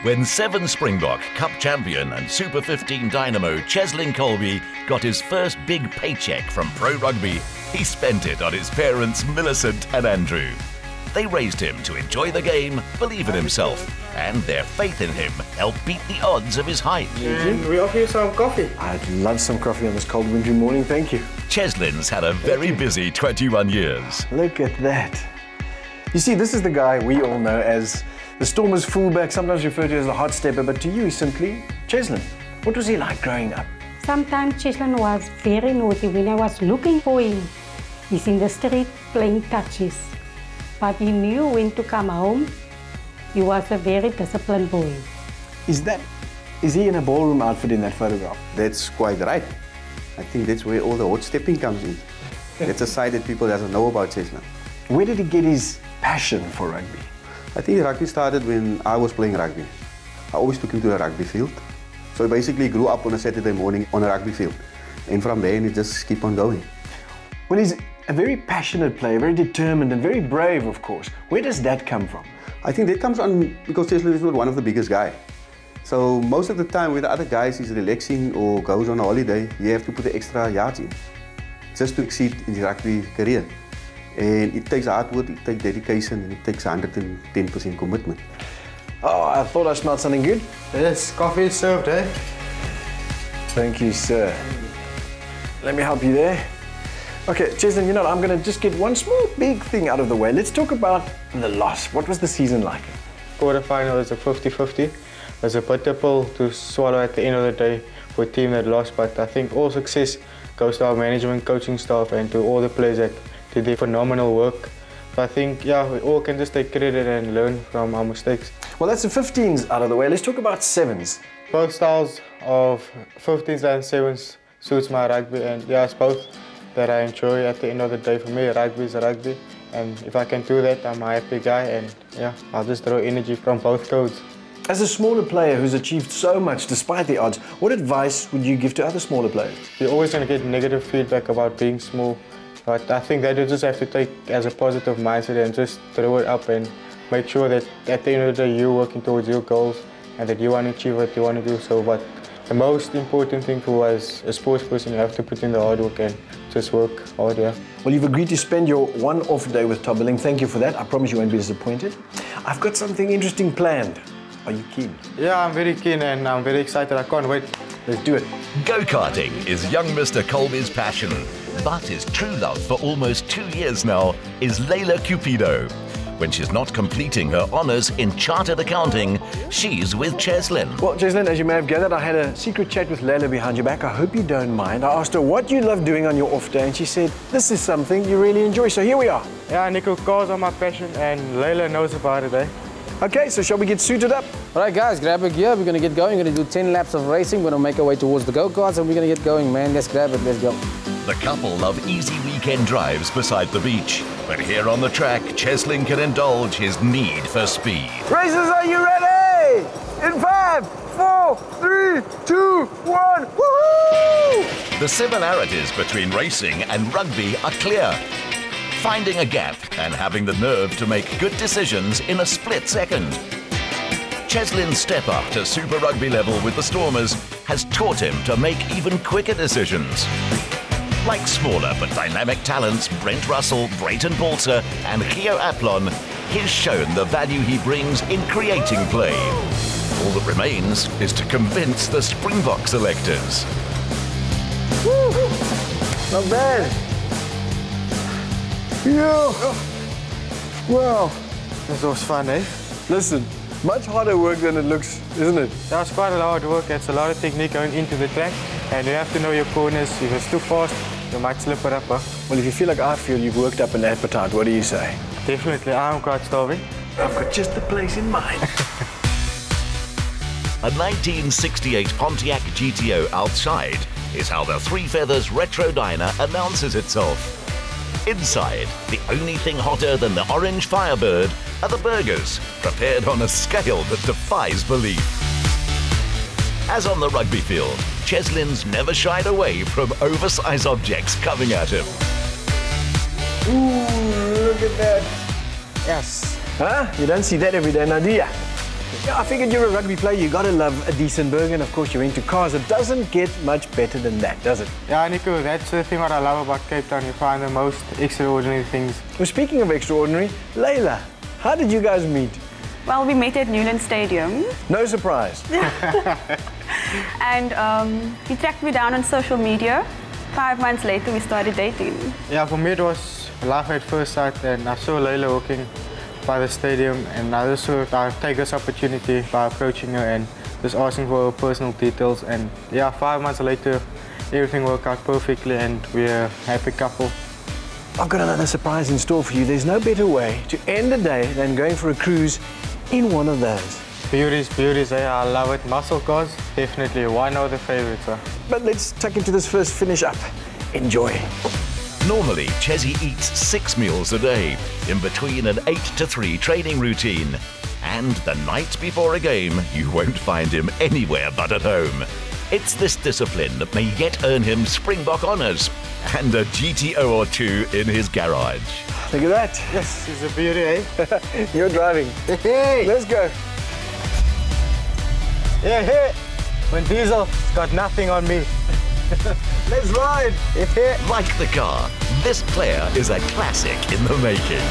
when 7 Springbok Cup champion and Super 15 dynamo Cheslin Kolbe got his first big paycheck from pro rugby, he spent it on his parents Millicent and Andrew. They raised him to enjoy the game, believe in himself, and their faith in him helped beat the odds of his height. And we offer you some coffee. I'd love some coffee on this cold wintry morning, thank you. Cheslin's had a very busy 21 years. Look at that. You see, this is the guy we all know as the Stormers fullback, sometimes referred to as the hot-stepper, but to you he's simply Cheslin. What was he like growing up? Sometimes Cheslin was very naughty. When I was looking for him, he's in the street playing touches. But he knew when to come home. He was a very disciplined boy. Is he in a ballroom outfit in that photograph? That's quite right. I think that's where all the hot stepping comes in. That's a side that people doesn't know about Cheslin. Where did he get his passion for rugby? I think rugby started when I was playing rugby. I always took him to a rugby field. So he basically grew up on a Saturday morning on a rugby field. And from there, he just keep on going. Well, he's a very passionate player, very determined and very brave, of course. Where does that come from? I think that comes on because Cheslin is not one of the biggest guys. So most of the time when the other guys is relaxing or goes on a holiday, you have to put the extra yards in just to exceed in his rugby career. And it takes hard work, it takes dedication, and it takes 110% commitment. Oh, I thought I smelled something good. Yes, coffee is served, eh? Thank you, sir. Let me help you there. Okay, Cheslin, you know, I'm going to just get one small big thing out of the way. Let's talk about the loss. What was the season like? Quarterfinal was a 50-50. It was a bitter pill to swallow at the end of the day for a team that lost, but I think all success goes to our management, coaching staff, and to all the players that did their phenomenal work. So I think, yeah, we all can just take credit and learn from our mistakes. Well, that's the 15s out of the way. Let's talk about 7s. Both styles of 15s and 7s suits my rugby, and yeah, it's both that I enjoy. At the end of the day, for me, rugby is rugby, and if I can do that, I'm a happy guy, and yeah, I'll just draw energy from both codes. As a smaller player who's achieved so much despite the odds, what advice would you give to other smaller players? You're always going to get negative feedback about being small, but I think that you just have to take as a positive mindset and just throw it up and make sure that at the end of the day you're working towards your goals and that you want to achieve what you want to do. So, but the most important thing for as a sports person, you have to put in the hard work and just work hard, yeah. Well, you've agreed to spend your one off day with Tobeling. Thank you for that. I promise you won't be disappointed. I've got something interesting planned. Are you keen? Yeah, I'm very keen and I'm very excited. I can't wait. Let's do it. Go-karting is young Mr. Kolbe's passion, but his true love for almost 2 years now is Layla Cupido. When she's not completing her honours in chartered accounting, she's with Cheslin. Well, Cheslin, as you may have gathered, I had a secret chat with Layla behind your back. I hope you don't mind. I asked her what you love doing on your off day, and she said, this is something you really enjoy. So here we are. Yeah, Nico, cars are my passion, and Layla knows about it, eh? Okay, so shall we get suited up? All right, guys, grab a gear. We're going to get going. We're going to do 10 laps of racing. We're going to make our way towards the go-karts, and we're going to get going, man. Let's grab it. Let's go. The couple love easy weekend drives beside the beach. But here on the track, Cheslin can indulge his need for speed. Racers, are you ready? In 5, 4, 3, 2, 1, woohoo! The similarities between racing and rugby are clear. Finding a gap and having the nerve to make good decisions in a split second. Cheslin's step up to Super Rugby level with the Stormers has taught him to make even quicker decisions. Like smaller but dynamic talents Brent Russell, Brayton Balser and Gio Aplon, he's shown the value he brings in creating play. All that remains is to convince the Springbok selectors. Woo! Not bad. Yeah. Wow. This was fun, eh? Listen, much harder work than it looks, isn't it? That's quite a lot of work. It's a lot of technique going into the track, and you have to know your corners. If it's too fast, you might slip it up. Huh? Well, if you feel like I feel, you've worked up an appetite. What do you say? Definitely, I'm quite starving. I've got just the place in mind. A 1968 Pontiac GTO outside is how the Three Feathers Retro Diner announces itself. Inside, the only thing hotter than the orange Firebird are the burgers, prepared on a scale that defies belief. As on the rugby field, Cheslin's never shied away from oversized objects coming at him. Ooh, look at that. Yes. Huh? You don't see that every day now, do you? Yeah, I figured you're a rugby player, you gotta love a decent burger, and of course you're into cars. It doesn't get much better than that, does it? Yeah, Nico, that's the thing what I love about Cape Town. You find the most extraordinary things. Well, speaking of extraordinary, Layla, how did you guys meet? Well, we met at Newland Stadium, No surprise. and he tracked me down on social media. 5 months later, we started dating. Yeah, for me it was love at first sight, and I saw Layla walking by the stadium, and I just thought I'd take this opportunity by approaching her and just asking for her personal details. And yeah, 5 months later, everything worked out perfectly, and we're a happy couple. I've got another surprise in store for you. There's no better way to end the day than going for a cruise in one of those. Beauties, I love it. Muscle cars, definitely one of the favorites. But let's tuck into this first finish up. Enjoy. Normally, Chezzy eats 6 meals a day, in between an 8 to 3 training routine. And the night before a game, you won't find him anywhere but at home. It's this discipline that may yet earn him Springbok honours and a GTO or 2 in his garage. Look at that. Yes, it's a beauty, eh? You're driving. Hey! Let's go. Yeah, hey! When Diesel's got nothing on me. Let's ride. Yeah. Like the car, this player is a classic in the making.